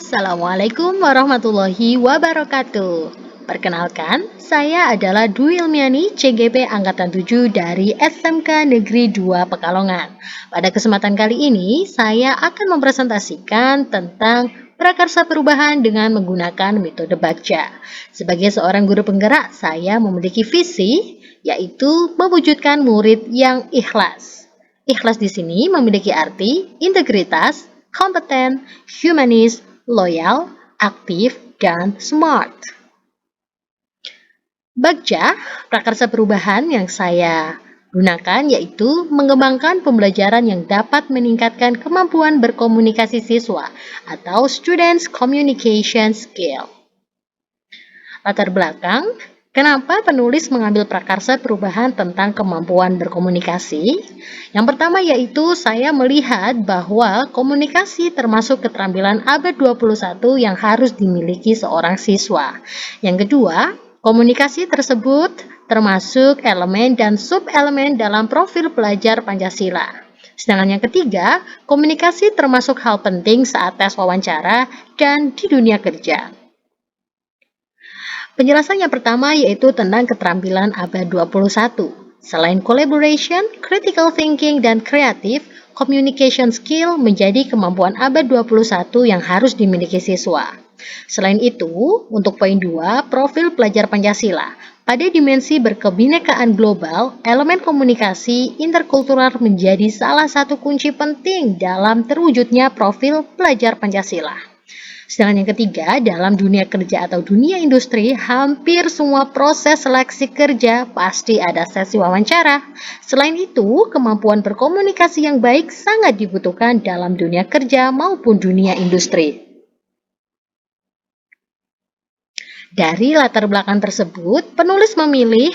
Assalamualaikum warahmatullahi wabarakatuh. Perkenalkan, saya adalah Dwi Ilmiani, CGP Angkatan 7 dari SMK Negeri 2 Pekalongan. Pada kesempatan kali ini, saya akan mempresentasikan tentang prakarsa perubahan dengan menggunakan metode Bagja. Sebagai seorang guru penggerak, saya memiliki visi, yaitu mewujudkan murid yang ikhlas. Ikhlas di sini memiliki arti integritas, kompeten, humanis, loyal, aktif, dan smart. Bagja, prakarsa perubahan yang saya gunakan yaitu mengembangkan pembelajaran yang dapat meningkatkan kemampuan berkomunikasi siswa atau Students Communication Skill. Latar belakang, kenapa penulis mengambil prakarsa perubahan tentang kemampuan berkomunikasi? Yang pertama yaitu saya melihat bahwa komunikasi termasuk keterampilan abad 21 yang harus dimiliki seorang siswa. Yang kedua, komunikasi tersebut termasuk elemen dan sub-elemen dalam profil pelajar Pancasila. Sedangkan yang ketiga, komunikasi termasuk hal penting saat tes wawancara dan di dunia kerja. Penjelasan yang pertama yaitu tentang keterampilan abad 21. Selain collaboration, critical thinking, dan creative, communication skill menjadi kemampuan abad 21 yang harus dimiliki siswa. Selain itu, untuk poin 2, profil pelajar Pancasila. Pada dimensi berkebinekaan global, elemen komunikasi interkultural menjadi salah satu kunci penting dalam terwujudnya profil pelajar Pancasila. Sedangkan yang ketiga, dalam dunia kerja atau dunia industri, hampir semua proses seleksi kerja pasti ada sesi wawancara. Selain itu, kemampuan berkomunikasi yang baik sangat dibutuhkan dalam dunia kerja maupun dunia industri. Dari latar belakang tersebut, penulis memilih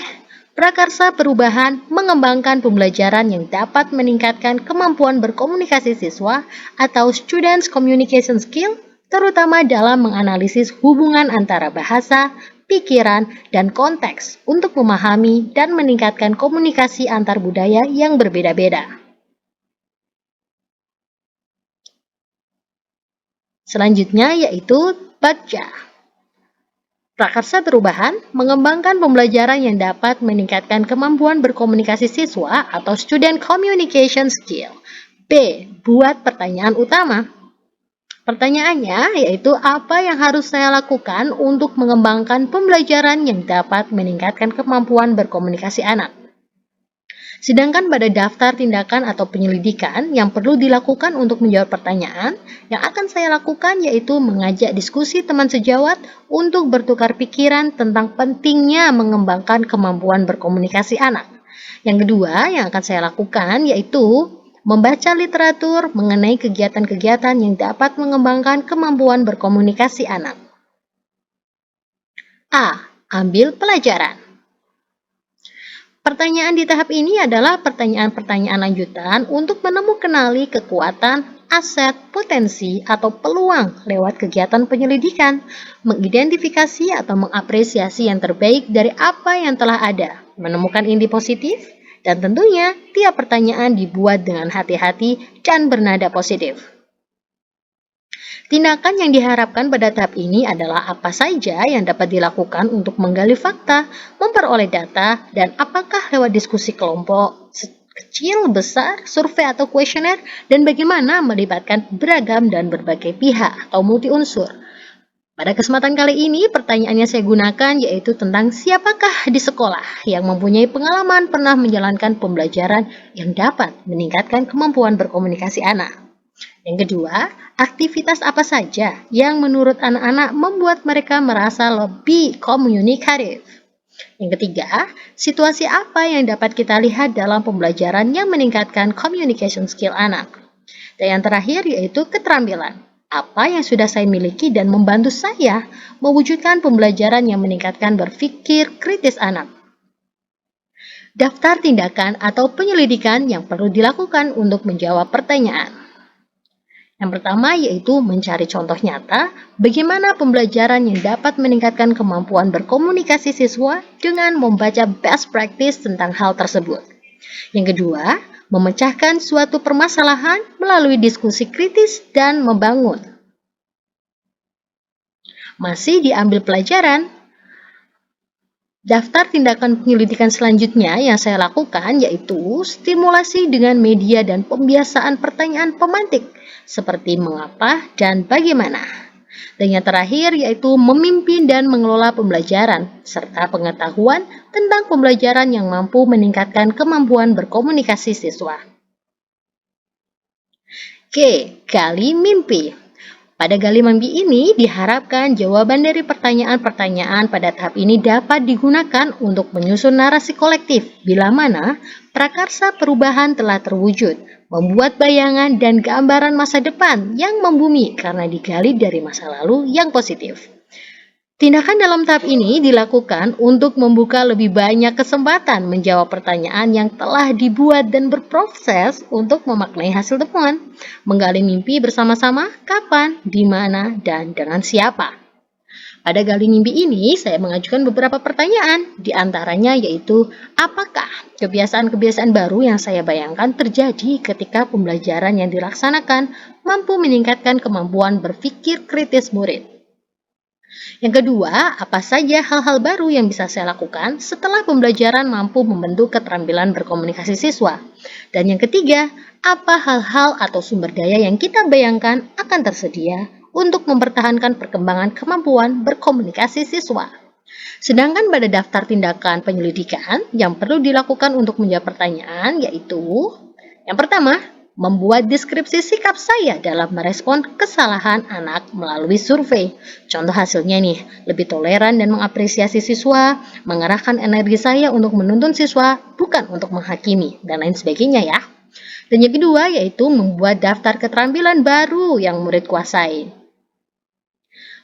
prakarsa perubahan mengembangkan pembelajaran yang dapat meningkatkan kemampuan berkomunikasi siswa atau Students Communication Skill, terutama dalam menganalisis hubungan antara bahasa, pikiran, dan konteks untuk memahami dan meningkatkan komunikasi antar budaya yang berbeda-beda. Selanjutnya yaitu Bagja. Prakarsa perubahan mengembangkan pembelajaran yang dapat meningkatkan kemampuan berkomunikasi siswa atau Student Communication Skill. B. Buat pertanyaan utama. Pertanyaannya yaitu apa yang harus saya lakukan untuk mengembangkan pembelajaran yang dapat meningkatkan kemampuan berkomunikasi anak. Sedangkan pada daftar tindakan atau penyelidikan yang perlu dilakukan untuk menjawab pertanyaan, yang akan saya lakukan yaitu mengajak diskusi teman sejawat untuk bertukar pikiran tentang pentingnya mengembangkan kemampuan berkomunikasi anak. Yang kedua yang akan saya lakukan yaitu membaca literatur mengenai kegiatan-kegiatan yang dapat mengembangkan kemampuan berkomunikasi anak. A. Ambil pelajaran. Pertanyaan di tahap ini adalah pertanyaan-pertanyaan lanjutan untuk menemukanali kekuatan, aset, potensi, atau peluang lewat kegiatan penyelidikan, mengidentifikasi atau mengapresiasi yang terbaik dari apa yang telah ada, menemukan inti positif, dan tentunya tiap pertanyaan dibuat dengan hati-hati dan bernada positif. Tindakan yang diharapkan pada tahap ini adalah apa saja yang dapat dilakukan untuk menggali fakta, memperoleh data, dan apakah lewat diskusi kelompok kecil, besar, survei atau kuesioner, dan bagaimana melibatkan beragam dan berbagai pihak atau multi unsur. Pada kesempatan kali ini, pertanyaan yang saya gunakan yaitu tentang siapakah di sekolah yang mempunyai pengalaman pernah menjalankan pembelajaran yang dapat meningkatkan kemampuan berkomunikasi anak. Yang kedua, aktivitas apa saja yang menurut anak-anak membuat mereka merasa lebih komunikatif. Yang ketiga, situasi apa yang dapat kita lihat dalam pembelajaran yang meningkatkan communication skill anak. Dan yang terakhir yaitu keterampilan. Apa yang sudah saya miliki dan membantu saya mewujudkan pembelajaran yang meningkatkan berpikir kritis anak. Daftar tindakan atau penyelidikan yang perlu dilakukan untuk menjawab pertanyaan. Yang pertama yaitu mencari contoh nyata bagaimana pembelajaran yang dapat meningkatkan kemampuan berkomunikasi siswa dengan membaca best practice tentang hal tersebut. Yang kedua, memecahkan suatu permasalahan melalui diskusi kritis dan membangun. Masih diambil pelajaran. Daftar tindakan penyelidikan selanjutnya yang saya lakukan yaitu stimulasi dengan media dan pembiasaan pertanyaan pemantik seperti mengapa dan bagaimana. Dan yang terakhir yaitu memimpin dan mengelola pembelajaran serta pengetahuan tentang pembelajaran yang mampu meningkatkan kemampuan berkomunikasi siswa. G. Gali mimpi. Pada gali mimpi ini diharapkan jawaban dari pertanyaan-pertanyaan pada tahap ini dapat digunakan untuk menyusun narasi kolektif bila mana prakarsa perubahan telah terwujud, membuat bayangan dan gambaran masa depan yang membumi karena digali dari masa lalu yang positif. Tindakan dalam tahap ini dilakukan untuk membuka lebih banyak kesempatan menjawab pertanyaan yang telah dibuat dan berproses untuk memaknai hasil temuan, menggali mimpi bersama-sama, kapan, di mana, dan dengan siapa. Pada gali mimpi ini, saya mengajukan beberapa pertanyaan, di antaranya yaitu, apakah kebiasaan-kebiasaan baru yang saya bayangkan terjadi ketika pembelajaran yang dilaksanakan mampu meningkatkan kemampuan berpikir kritis murid? Yang kedua, apa saja hal-hal baru yang bisa saya lakukan setelah pembelajaran mampu membentuk keterampilan berkomunikasi siswa? Dan yang ketiga, apa hal-hal atau sumber daya yang kita bayangkan akan tersedia untuk mempertahankan perkembangan kemampuan berkomunikasi siswa? Sedangkan pada daftar tindakan penyelidikan yang perlu dilakukan untuk menjawab pertanyaan yaitu yang pertama, membuat deskripsi sikap saya dalam merespon kesalahan anak melalui survei. Contoh hasilnya nih, lebih toleran dan mengapresiasi siswa, mengerahkan energi saya untuk menuntun siswa, bukan untuk menghakimi, dan lain sebagainya ya. Dan yang kedua yaitu membuat daftar keterampilan baru yang murid kuasai.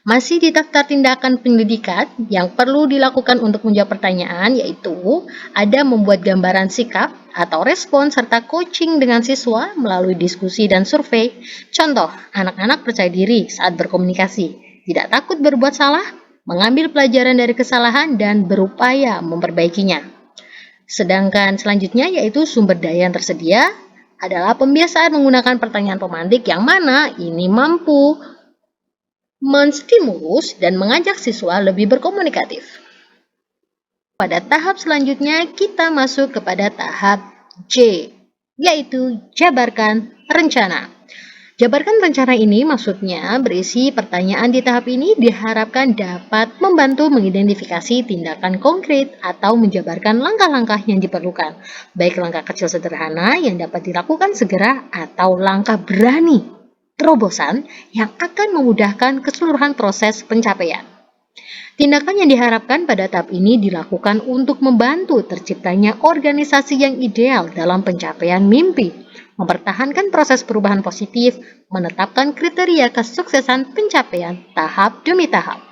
Masih di daftar tindakan penyelidikan yang perlu dilakukan untuk menjawab pertanyaan yaitu ada membuat gambaran sikap atau respon serta coaching dengan siswa melalui diskusi dan survei. Contoh, anak-anak percaya diri saat berkomunikasi, tidak takut berbuat salah, mengambil pelajaran dari kesalahan dan berupaya memperbaikinya. Sedangkan selanjutnya yaitu sumber daya yang tersedia adalah pembiasaan menggunakan pertanyaan pemantik yang mana ini mampu menstimulus dan mengajak siswa lebih berkomunikatif. Pada tahap selanjutnya, kita masuk kepada tahap J, yaitu jabarkan rencana. Jabarkan rencana ini maksudnya berisi pertanyaan di tahap ini diharapkan dapat membantu mengidentifikasi tindakan konkret atau menjabarkan langkah-langkah yang diperlukan, baik langkah kecil sederhana yang dapat dilakukan segera atau langkah berani terobosan yang akan memudahkan keseluruhan proses pencapaian. Tindakan yang diharapkan pada tahap ini dilakukan untuk membantu terciptanya organisasi yang ideal dalam pencapaian mimpi, mempertahankan proses perubahan positif, menetapkan kriteria kesuksesan pencapaian tahap demi tahap.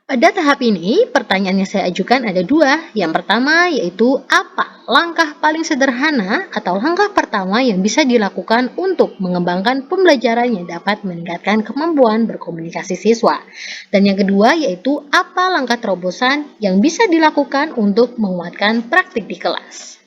Pada tahap ini, pertanyaan yang saya ajukan ada dua. Yang pertama yaitu apa langkah paling sederhana atau langkah pertama yang bisa dilakukan untuk mengembangkan pembelajaran yang dapat meningkatkan kemampuan berkomunikasi siswa. Dan yang kedua yaitu apa langkah terobosan yang bisa dilakukan untuk menguatkan praktik di kelas.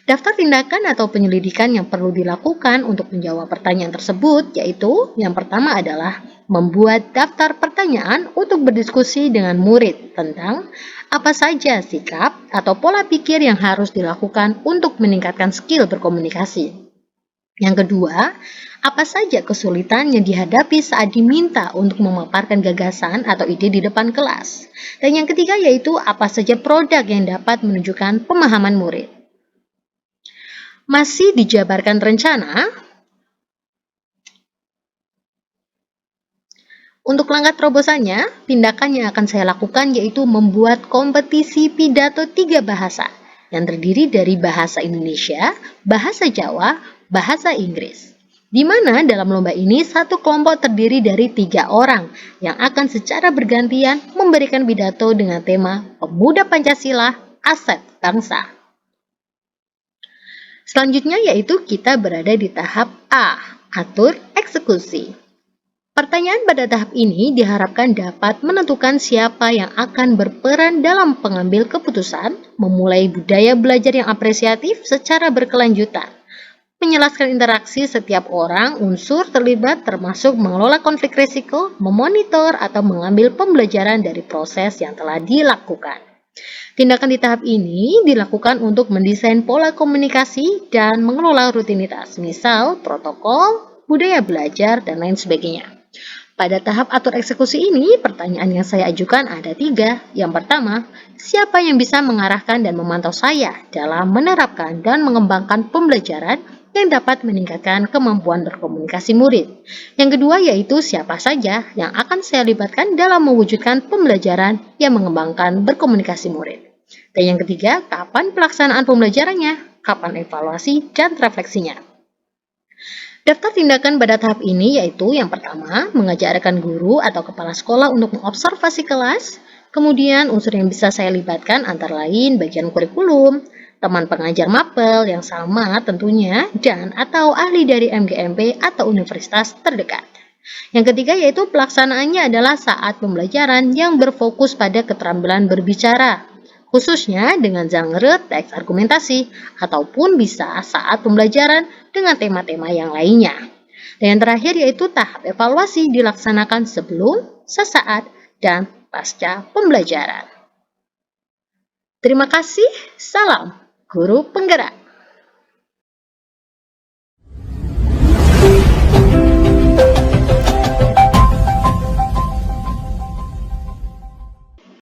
Daftar tindakan atau penyelidikan yang perlu dilakukan untuk menjawab pertanyaan tersebut yaitu yang pertama adalah membuat daftar pertanyaan untuk berdiskusi dengan murid tentang apa saja sikap atau pola pikir yang harus dilakukan untuk meningkatkan skill berkomunikasi. Yang kedua, apa saja kesulitan yang dihadapi saat diminta untuk memaparkan gagasan atau ide di depan kelas. Dan yang ketiga yaitu apa saja produk yang dapat menunjukkan pemahaman murid. Masih dijabarkan rencana, untuk langkah terobosannya, tindakan yang akan saya lakukan yaitu membuat kompetisi pidato 3 bahasa yang terdiri dari bahasa Indonesia, bahasa Jawa, bahasa Inggris. Di mana dalam lomba ini satu kelompok terdiri dari 3 orang yang akan secara bergantian memberikan pidato dengan tema Pemuda Pancasila, Aset Bangsa. Selanjutnya yaitu kita berada di tahap A, atur eksekusi. Pertanyaan pada tahap ini diharapkan dapat menentukan siapa yang akan berperan dalam pengambil keputusan, memulai budaya belajar yang apresiatif secara berkelanjutan, menjelaskan interaksi setiap orang, unsur terlibat termasuk mengelola konflik risiko, memonitor atau mengambil pembelajaran dari proses yang telah dilakukan. Tindakan di tahap ini dilakukan untuk mendesain pola komunikasi dan mengelola rutinitas, misal protokol, budaya belajar, dan lain sebagainya. Pada tahap atur eksekusi ini, pertanyaan yang saya ajukan ada 3. Yang pertama, siapa yang bisa mengarahkan dan memantau saya dalam menerapkan dan mengembangkan pembelajaran yang dapat meningkatkan kemampuan berkomunikasi murid. Yang kedua yaitu siapa saja yang akan saya libatkan dalam mewujudkan pembelajaran yang mengembangkan berkomunikasi murid. Dan yang ketiga, kapan pelaksanaan pembelajarannya, kapan evaluasi dan refleksinya. Daftar tindakan pada tahap ini yaitu yang pertama, mengajarkan guru atau kepala sekolah untuk mengobservasi kelas. Kemudian unsur yang bisa saya libatkan antara lain bagian kurikulum, teman pengajar mapel yang sama tentunya, dan atau ahli dari MGMP atau universitas terdekat. Yang ketiga yaitu pelaksanaannya adalah saat pembelajaran yang berfokus pada keterampilan berbicara, khususnya dengan genre teks argumentasi, ataupun bisa saat pembelajaran dengan tema-tema yang lainnya. Dan yang terakhir yaitu tahap evaluasi dilaksanakan sebelum, sesaat, dan pasca pembelajaran. Terima kasih, salam Guru Penggerak.